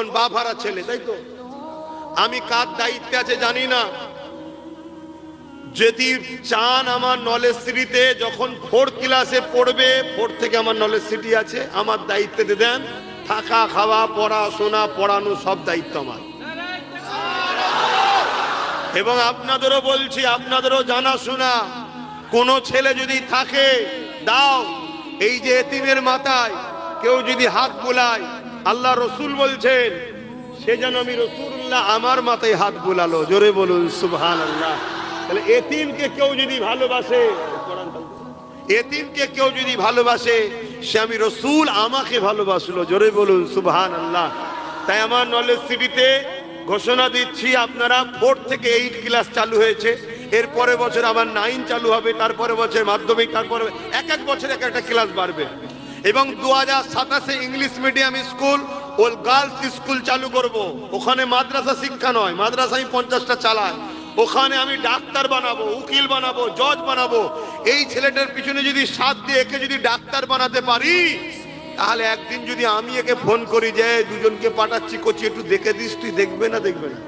বোন, বাপ হারা ছেলে, তাই তো? আমি কার দায়িত্বে আছে জানি না। যদি চান আমার নলেজ সিটিতে যখন 4 ক্লাসে পড়বে, 4 থেকে আমার নলেজ সিটি আছে, আমার দায়িত্বে দিয়ে দেন, থাকা খাওয়া পড়াশোনা পড়ানো সব দায়িত্ব আমার। এবং আপনাদেরও বলছি, আপনাদেরও জানাশোনা, কোন ছেলে যদি থাকে দাও, এই যে এতিমের মাথায় কেউ যদি হাত বুলায়, আল্লাহ রসুল বলছেন সে যেন আমি রসুল্লাহ আমার মাথায় হাত বুলালো। জোরে বলুন সুবহানাল্লাহ। তাহলে এতিমকে কেউ যদি ভালোবাসে, এতিমকে কেউ যদি ভালোবাসে, সে আমি রসুল আমাকে ভালোবাসলো। জোরে বলুন সুবহানাল্লাহ। তাই আমার নলেজ সিটিতে ঘোষণা দিচ্ছি, আপনারা 4 থেকে 8 ক্লাস চালু হয়েছে, এর পরের বছর আবার 9 চালু হবে, তারপরে বছর মাধ্যমিক, তারপরে এক এক বছর এক একটা ক্লাস বাড়বে। এবং 2027-এ ইংলিশ মিডিয়াম স্কুল ও গার্লস স্কুল চালু করব। ওখানে মাদ্রাসা শিক্ষা নয়, মাদ্রাসা আমি 50টা চালাই, ওখানে আমি ডাক্তার বানাবো, উকিল বানাবো, জজ বানাবো। এই ছেলেটার পিছনে যদি সাথ দিয়ে একে যদি ডাক্তার বানাতে পারি, তাহলে একদিন যদি আমি একে ফোন করি যে দুজনকে পাঠাচ্ছি, কোচি একটু দেখে দিস, তুই দেখবে না দেখবে না?